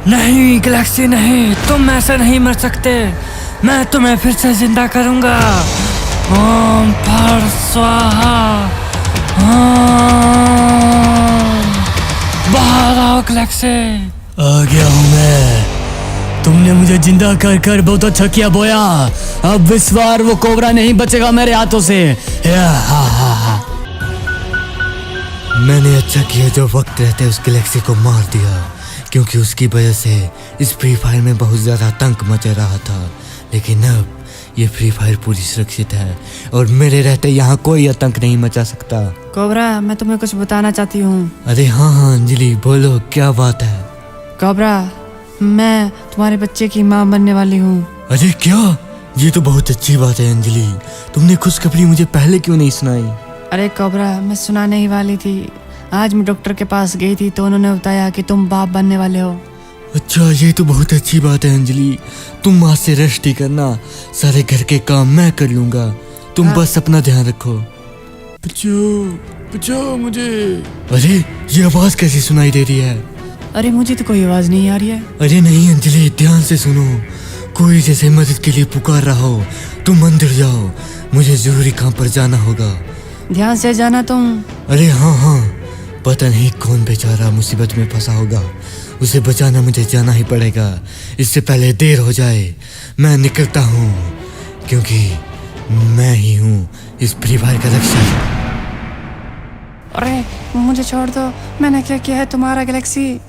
नहीं गैलेक्सी नहीं, तुम ऐसे नहीं मर सकते। मैं तुम्हें फिर से जिंदा करूंगा। ओम फर स्वाहा। बाहर आओ गैलेक्सी। आ गया हूँ मैं। तुमने मुझे जिंदा कर कर बहुत अच्छा किया बोया। अब इस बार वो कोबरा नहीं बचेगा मेरे हाथों से। मैंने अच्छा किया जो वक्त रहते उस गैलेक्सी को मार दिया, क्योंकि उसकी वजह से इस फ्री फायर में बहुत ज़्यादा आतंक मचा रहा था। लेकिन अब ये फ्री फायर पूरी सुरक्षित है और मेरे रहते यहाँ कोई आतंक नहीं मचा सकता। कोबरा, मैं तुम्हें कुछ बताना चाहती हूँ। अरे हाँ हाँ अंजलि, बोलो क्या बात है। कोबरा, मैं तुम्हारे बच्चे की माँ बनने वाली हूँ। अरे क्या, ये तो बहुत अच्छी बात है अंजलि। तुमने खुशखबरी मुझे पहले क्यों नहीं सुनाई? अरे कोबरा, मैं सुनाने ही वाली थी। आज मैं डॉक्टर के पास गई थी तो उन्होंने बताया कि तुम बाप बनने वाले हो। अच्छा, ये तो बहुत अच्छी बात है अंजलि। तुम आज से रेस्ट ही करना, सारे घर के काम मैं कर लूंगा। तुम बस अपना ध्यान रखो। बचाओ मुझे। अरे ये आवाज कैसी सुनाई दे रही है? अरे मुझे तो कोई आवाज नहीं आ रही है। अरे नहीं अंजलि, ध्यान से सुनो। कोई जैसे मदद के लिए पुकार रहा हो। तुम अंदर जाओ, मुझे जरूरी काम पर जाना होगा। ध्यान से जाना तुम। अरे हाँ हाँ, पता नहीं कौन बेचारा मुसीबत में फंसा होगा, उसे बचाना मुझे जाना ही पड़ेगा। इससे पहले देर हो जाए। मैं निकलता हूँ, क्योंकि मैं ही हूँ इस फ्री फायर का रक्षक। अरे मुझे छोड़ दो, मैंने क्या किया है तुम्हारा गैलेक्सी?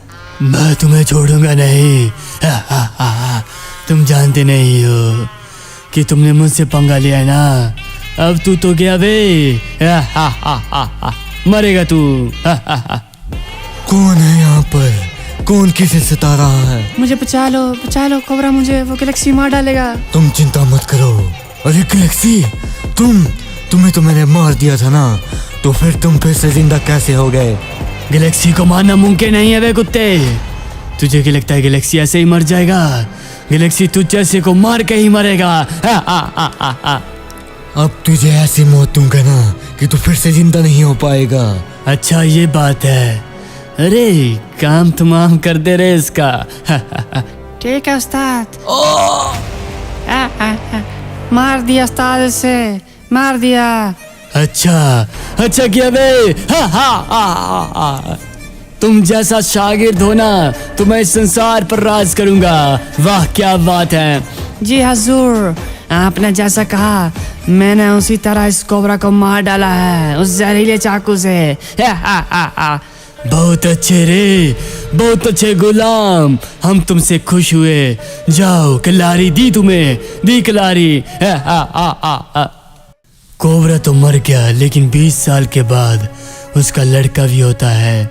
मैं तुम्हें छोड़ूंगा नहीं। तुम जानते नहीं हो कि तुमने मुझसे पंगा लिया है ना। अब तू तो गया बे। मरेगा तू। कौन है यहाँ पर? कौन किसे सता रहा है? मुझे बचा लो कोबरा, मुझे वो गैलेक्सी मार डालेगा। तुम चिंता मत करो। अरे गैलेक्सी, तुम्हें तो मैंने मार दिया था ना, तो फिर तुम फिर से जिंदा कैसे हो गए? गैलेक्सी को मारना मुमकिन नहीं है बे कुत्ते। तुझे क्या लगता है गैलेक्सी ऐसे ही मर जाएगा? गैलेक्सी तुझ जैसे को मार के ही मरेगा। अब तुझे ऐसी मौत दूंगा ना कि तू फिर से जिंदा नहीं हो पाएगा। अच्छा ये बात है। अरे काम तमाम कर दे रहे इसका। ठीक है उस्ताद। मार दिया उस्ताद, से मार दिया। अच्छा किया बे। तुम जैसा शागिर्द हो ना तो मैं इस संसार पर राज करूंगा। वाह क्या बात है। जी हजूर, आपने जैसा कहा मैंने उसी तरह इस कोबरा को मार डाला है, उस जहरीले चाकू से। बहुत अच्छे रे, बहुत अच्छे गुलाम, हम तुमसे खुश हुए। जाओ, कलारी दी तुम्हें, दी कलारी। कोबरा तो मर गया, लेकिन 20 साल के बाद उसका लड़का भी होता है,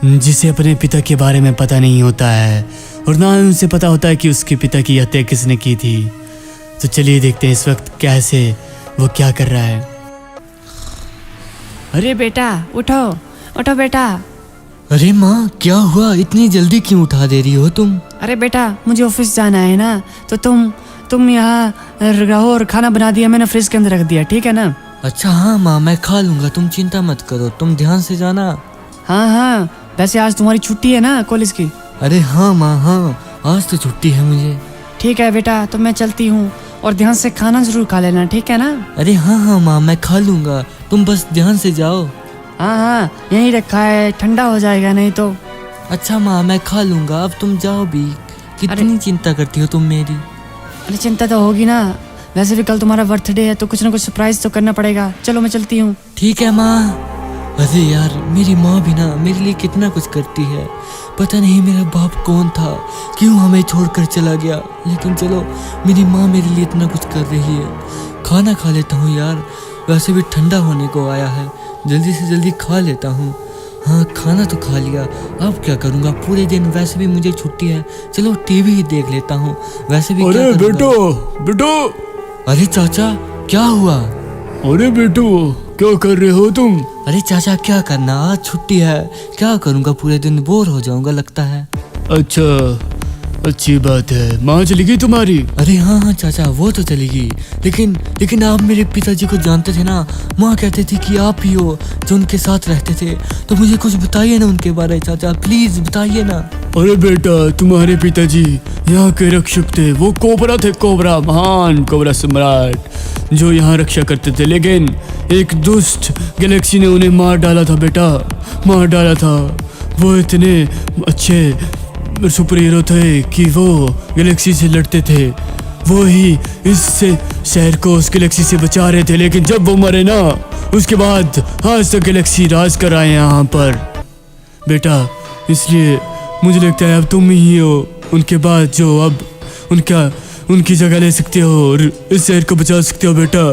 जिसे अपने पिता के बारे में पता नहीं होता है और ना उसे पता होता है कि उसके पिता की हत्या किसने की थी। तो चलिए देखते हैं इस वक्त कैसे वो क्या कर रहा है। अरे बेटा उठो बेटा। अरे माँ, क्या हुआ? इतनी जल्दी क्यों उठा दे रही हो तुम? अरे बेटा, मुझे ऑफिस जाना है ना, तो तुम यहाँ रहो और खाना बना दिया मैंने, फ्रिज के अंदर रख दिया, ठीक है ना? अच्छा हाँ माँ, मैं खा लूंगा, तुम चिंता मत करो, तुम ध्यान से जाना। हाँ, वैसे आज तुम्हारी छुट्टी है ना कॉलेज की? अरे हाँ माँ, हाँ आज तो छुट्टी है मुझे। ठीक है बेटा, तो मैं चलती हूँ और ध्यान से खाना जरूर खा लेना, ठीक है ना? अरे हाँ माँ, मैं खा लूंगा, तुम बस ध्यान से जाओ। हाँ, यहीं रखा है, ठंडा हो जाएगा नहीं तो। अच्छा माँ, मैं खा लूंगा, अब तुम जाओ भी। कितनी चिंता करती हो तुम मेरी। अरे चिंता तो होगी ना, वैसे भी कल तुम्हारा बर्थडे है तो कुछ ना कुछ सरप्राइज तो करना पड़ेगा। चलो मैं चलती हूँ। ठीक है माँ। अरे यार, मेरी माँ भी ना मेरे लिए कितना कुछ करती है। पता नहीं मेरा बाप कौन था, क्यों हमें छोड़कर चला गया, लेकिन चलो मेरी माँ मेरे लिए इतना कुछ कर रही है। खाना खा लेता हूँ यार, वैसे भी ठंडा होने को आया है, जल्दी से जल्दी खा लेता हूँ। हाँ, खाना तो खा लिया, अब क्या करूँगा पूरे दिन, वैसे भी मुझे छुट्टी है। चलो टीवी ही देख लेता हूँ, वैसे भी। अरे बेटो। अरे चाचा, क्या हुआ? अरे बेटो, क्या कर रहे हो तुम? अरे चाचा, क्या करना, आज छुट्टी है, क्या करूँगा पूरे दिन, बोर हो जाऊँगा लगता है। अच्छी बात है। माँ चली गई तुम्हारी? अरे हाँ हाँ चाचा, वो तो चलेगी, लेकिन आप मेरे पिताजी को जानते थे ना। माँ कहते थे कि आप ही हो जो उनके साथ रहते थे, तो मुझे कुछ बताइए ना उनके बारे में चाचा, प्लीज बताइए ना। अरे बेटा, तुम्हारे पिताजी यहाँ के रक्षक थे। वो कोबरा थे, कोबरा, महान कोबरा सम्राट जो यहाँ रक्षा करते थे। लेकिन एक दुष्ट गैलेक्सी ने उन्हें मार डाला था बेटा, मार डाला था। वो इतने अच्छे सुपर हीरो थे कि वो गैलेक्सी से लड़ते थे। वो ही इस शहर को उस गैलेक्सी से बचा रहे थे। लेकिन जब वो मरे ना, उसके बाद आज तक गैलेक्सी राज कर आए यहाँ पर बेटा। इसलिए मुझे लगता है अब तुम ही हो उनके बाद जो अब उनकी जगह ले सकते हो और इस शहर को बचा सकते हो बेटा।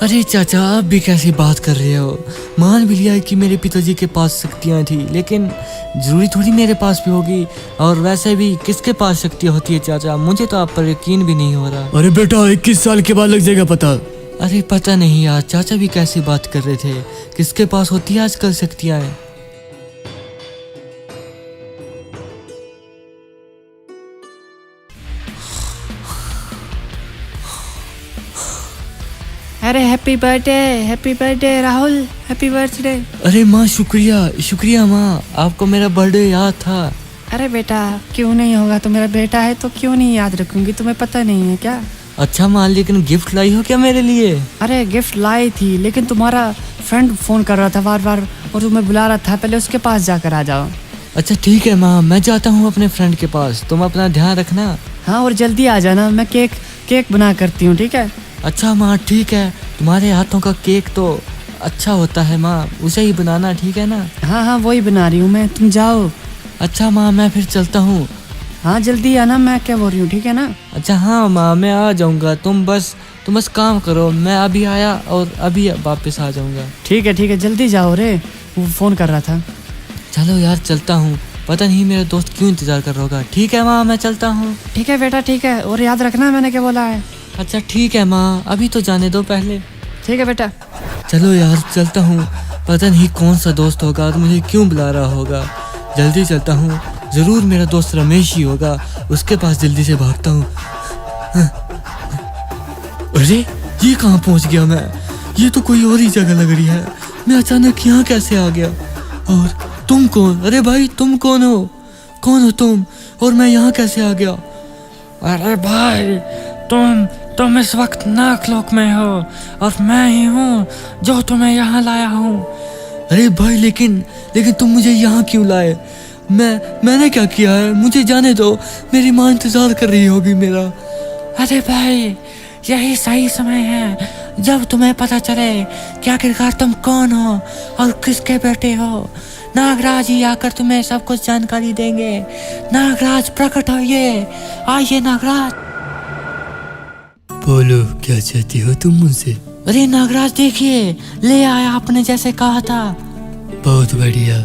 अरे चाचा, आप भी कैसी बात कर रहे हो? मान भी लिया कि मेरे पिताजी के पास शक्तियाँ थी, लेकिन जरूरी थोड़ी मेरे पास भी होगी। और वैसे भी किसके पास शक्ति होती है चाचा? मुझे तो आप पर यकीन भी नहीं हो रहा। अरे बेटा, 21 साल के बाद लग जाएगा पता। अरे पता नहीं यार, चाचा भी कैसी बात कर रहे थे। किसके पास होती है आजकल शक्तियाँ? अरे happy birthday Rahul, happy birthday. अरे माँ, शुक्रिया माँ, आपको मेरा बर्थडे याद था। अरे बेटा, क्यों नहीं होगा? तो मेरा बेटा है तो क्यों नहीं याद रखूंगी? तुम्हें पता नहीं है क्या? अच्छा माँ, लेकिन गिफ्ट लाई हो क्या मेरे लिए? अरे गिफ्ट लाई थी, लेकिन तुम्हारा फ्रेंड फोन कर रहा था बार बार और तुम्हें बुला रहा था। पहले उसके पास जाकर आ जाओ। अच्छा ठीक है माँ, मैं जाता हूँ अपने फ्रेंड के पास। तुम अपना ध्यान रखना। हाँ, और जल्दी आ जाना, मैं केक बना करती हूँ, ठीक है? अच्छा माँ ठीक है, तुम्हारे हाथों का केक तो अच्छा होता है माँ, उसे ही बनाना, ठीक है ना? हाँ वही बना रही हूँ मैं, तुम जाओ। अच्छा माँ, मैं फिर चलता हूँ। हाँ जल्दी आना, मैं क्या बोल रही हूँ, ठीक है ना? अच्छा हाँ माँ, मैं आ जाऊँगा। तुम बस काम करो, मैं अभी आया और अभी वापस आ जाऊँगा। ठीक है, जल्दी जाओ रे, वो फ़ोन कर रहा था। चलो यार, चलता हूँ। पता नहीं मेरा दोस्त क्यों इंतज़ार कर रहा होगा। ठीक है माँ, मैं चलता हूँ। ठीक है बेटा, ठीक है, और याद रखना मैंने क्या बोला है। अच्छा ठीक है माँ, अभी तो जाने दो पहले। ठीक है बेटा। चलो यार, चलता हूँ। पता नहीं कौन सा दोस्त होगा और मुझे क्यों बुला रहा होगा। जल्दी चलता हूँ, ज़रूर मेरा दोस्त रमेश ही होगा। उसके पास जल्दी से भागता हूँ। अरे ये कहाँ पहुँच गया मैं? ये तो कोई और ही जगह लग रही है। मैं अचानक यहाँ कैसे आ गया? और तुम कौन? अरे भाई, तुम कौन हो तुम? और मैं यहाँ कैसे आ गया? अरे भाई, तुम इस वक्त नागलोक में हो और मैं ही हूँ जो तुम्हें यहाँ लाया हूँ। अरे भाई, लेकिन तुम मुझे यहाँ क्यों लाए? मैंने क्या किया है? मुझे जाने दो, मेरी माँ इंतजार कर रही होगी मेरा। अरे भाई, यही सही समय है जब तुम्हें पता चले कि आखिरकार तुम कौन हो और किसके बेटे हो। नागराज ही आकर तुम्हें सब कुछ जानकारी देंगे। नागराज प्रकट होइए, आइए नागराज। बोलो, क्या चाहती हो तुम मुझसे? अरे नागराज देखिए, ले आया आपने जैसे कहा था। बहुत बढ़िया।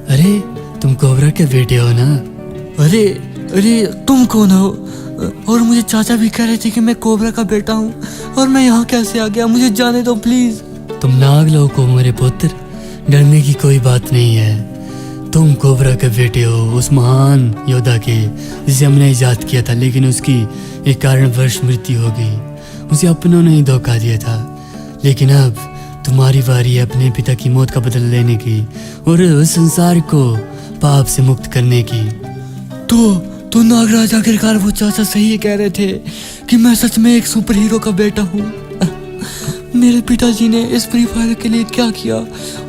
अरे तुम कोबरा के बेटे हो ना? अरे तुम कौन हो? और मुझे चाचा भी कह रहे थे कि मैं कोबरा का बेटा हूँ, और मैं यहाँ कैसे आ गया? मुझे जाने दो प्लीज। तुम नागलोक हो मेरे पुत्र, डरने की कोई बात नहीं है। तुम कोबरा के बेटे हो उस महान योद्धा के जिसे हमने इजाद किया था, लेकिन उसकी एक कारणवश मृत्यु हो गई। उसे अपनों ने ही धोखा दिया था। लेकिन अब तुम्हारी बारी है अपने पिता की मौत का बदला लेने की और उस संसार को पाप से मुक्त करने की। तो नागराज, आखिरकार वो चाचा सही कह रहे थे कि मैं सच में एक सुपर हीरो का बेटा हूँ। मेरे पिताजी ने इस फ्री फायर के लिए क्या किया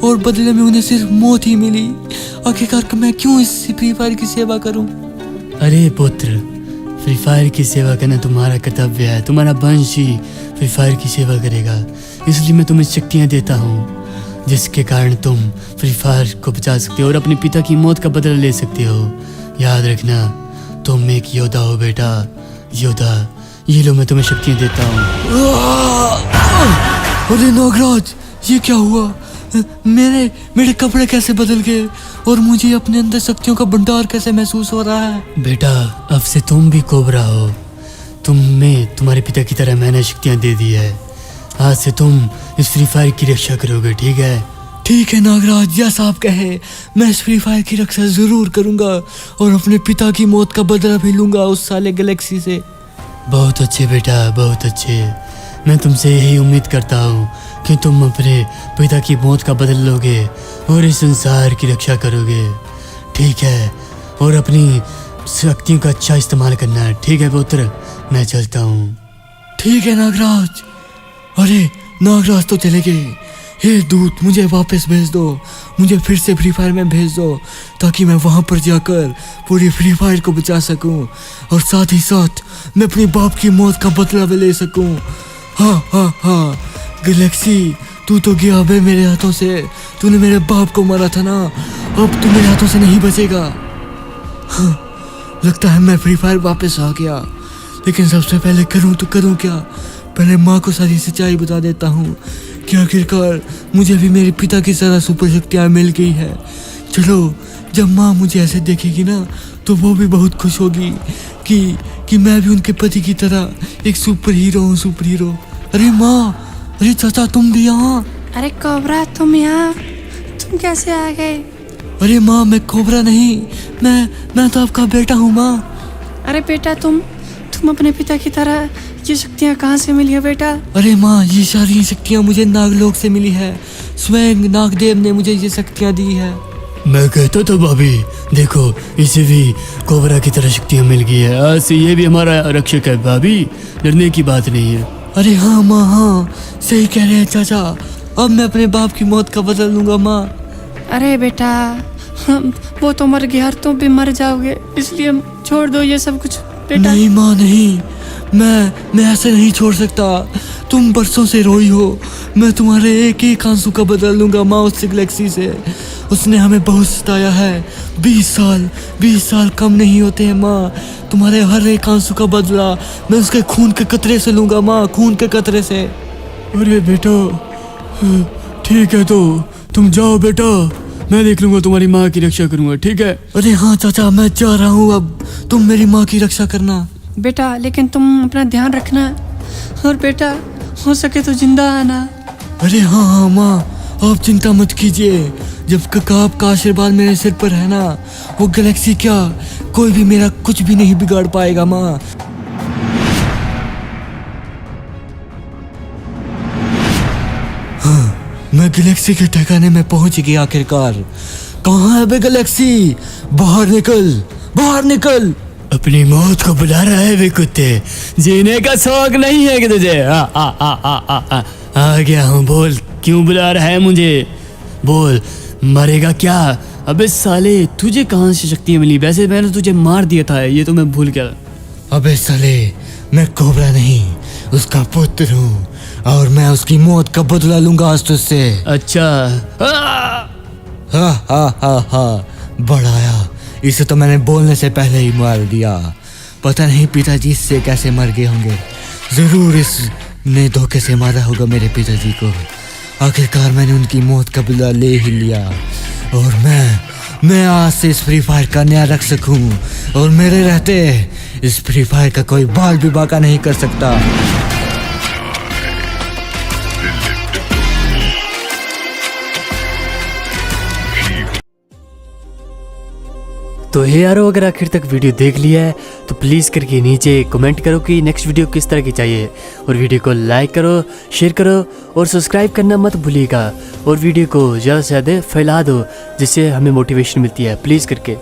और बदले में उन्हें सिर्फ मौत ही मिली। आखिरकार मैं क्यों इस फ्री फायर की सेवा करूं? अरे पुत्र, फ्री फायर की सेवा करना तुम्हारा कर्तव्य है। तुम्हारा वंश ही फ्री फायर की सेवा करेगा। इसलिए मैं तुम्हें शक्तियाँ देता हूँ जिसके कारण तुम फ्री फायर को बचा सकते हो और अपने पिता की मौत का बदला ले सकते हो। याद रखना, तुम एक योद्धा हो बेटा, योद्धा। ये लो, मैं तुम्हें शक्तियाँ देता हूँ। अरे नागराज, ये क्या हुआ? मेरे कपड़े कैसे बदल गए और मुझे अपने अंदर शक्तियों का भंडार कैसे महसूस हो रहा है? बेटा, अब से तुम भी कोबरा हो। तुम्हें तुम्हारे पिता की तरह मैंने शक्तियाँ दे दी है। आज से तुम इस फ्री फायर की रक्षा करोगे, ठीक है? ठीक है नागराज, जैसा आप कहे मैं इस फ्री फायर की रक्षा जरूर करूंगा और अपने पिता की मौत का बदला भी लूंगा उस साले गैलेक्सी से। बहुत अच्छे बेटा, बहुत अच्छे। मैं तुमसे यही उम्मीद करता हूँ कि तुम अपने पिता की मौत का बदल लोगे और इस संसार की रक्षा करोगे, ठीक है? और अपनी शक्तियों का अच्छा इस्तेमाल करना है, ठीक है पुत्र? मैं चलता हूँ। ठीक है नागराज। अरे नागराज तो चले गए। हे दूत, मुझे वापस भेज दो, मुझे फिर से फ्री फायर में भेज दो ताकि मैं वहाँ पर जाकर पूरी फ्री फायर को बचा सकूँ और साथ ही साथ मैं अपने बाप की मौत का बदला भी ले सकूँ। हाँ हाँ हाँ गैलेक्सी, तू तो गया बे मेरे हाथों से। तूने मेरे बाप को मारा था ना, अब तू मेरे हाथों से नहीं बचेगा। हाँ, लगता है मैं फ्री फायर वापस आ गया, लेकिन सबसे पहले करूँ तो करूँ क्या? पहले माँ को सारी सच्चाई बता देता हूँ कि आखिरकार मुझे भी मेरे पिता की तरह सुपर शक्तियाँ मिल गई है। चलो, जब माँ मुझे ऐसे देखेगी ना तो वो भी बहुत खुश होगी कि मैं भी उनके पति की तरह एक सुपर हीरो हूँ, सुपर हीरो। अरे माँ, अरे चाचा तुम भी यहाँ? अरे कोबरा, तुम यहाँ? तुम कैसे आ गए? अरे माँ, मैं कोबरा नहीं, मैं तो आपका बेटा हूँ माँ। अरे बेटा, तुम अपने पिता की तरह ये शक्तियाँ कहाँ से मिली है बेटा? अरे माँ, ये सारी शक्तियाँ मुझे नागलोक से मिली है। स्वयं नागदेव ने मुझे ये शक्तियाँ दी है। मैं कहता था भाभी, देखो इसे भी कोबरा की तरह शक्तियाँ मिल गई है, आज से ये भी हमारा रक्षक है भाभी, डरने की बात नहीं है। अरे हाँ माँ, हाँ सही कह रहे हैं चाचा, अब मैं अपने बाप की मौत का बदल लूंगा माँ। अरे बेटा, वो तो मर गया और तुम भी मर जाओगे, इसलिए छोड़ दो ये सब कुछ बेटा। नहीं माँ नहीं, मैं ऐसे नहीं छोड़ सकता। तुम बरसों से रोई हो, मैं तुम्हारे एक एक आंसू का बदल लूंगा माँ उस गैलेक्सी से। उसने हमें बहुत सताया है। 20 साल कम नहीं होते हैं माँ। तुम्हारे हर एक आंसू का बदला मैं उसके खून के कतरे से लूंगा माँ, खून के कतरे से। अरे बेटा, ठीक है तो तुम जाओ बेटा, मैं देख लूंगा, तुम्हारी माँ की रक्षा करूंगा, ठीक है? अरे हाँ चाचा, मैं जा रहा हूँ, अब तुम मेरी माँ की रक्षा करना। बेटा लेकिन तुम अपना ध्यान रखना, और बेटा हो सके तो जिंदा आना। अरे हाँ हाँ माँ, आप चिंता मत कीजिए, जब तक आपका आशीर्वाद मेरे सिर पर है ना, वो गैलेक्सी क्या, कोई भी मेरा कुछ भी नहीं बिगाड़ पाएगा माँ। हाँ, मैं गैलेक्सी के ठिकाने में पहुंच गया आखिरकार। कहाँ है बे गैलेक्सी? बाहर निकल, बाहर निकल। अपनी मौत को बुला रहा है वे कुत्ते, जीने का शौक नहीं है कि तुझे? आ गया हूँ, बोल क्यों बुला रहा है मुझे? बोल, मरेगा क्या? अबे साले, तुझे कहाँ से शक्तियाँ मिली? वैसे मैंने तुझे मार दिया था, ये तो मैं भूल गया। अबे साले, मैं कोबरा नहीं, उसका पुत्र हूँ और मैं उसकी मौत का बदला लूंगा आज तुझसे। अच्छा, हा हा हा हा, बढ़ाया, इसे तो मैंने बोलने से पहले ही मार दिया। पता नहीं पिताजी इससे कैसे मर गए होंगे, जरूर इसने धोखे से मारा होगा मेरे पिताजी को। आखिरकार मैंने उनकी मौत का बदला ले ही लिया और मैं आज से इस फ्री फायर का नया रक्षक हूँ और मेरे रहते इस फ्री फायर का कोई बाल भी बाका नहीं कर सकता। तो हे यारो, अगर आखिर तक वीडियो देख लिया है तो प्लीज़ करके नीचे कमेंट करो कि नेक्स्ट वीडियो किस तरह की चाहिए, और वीडियो को लाइक करो, शेयर करो और सब्सक्राइब करना मत भूलिएगा, और वीडियो को ज़्यादा से ज़्यादा फैला दो जिससे हमें मोटिवेशन मिलती है, प्लीज़ करके।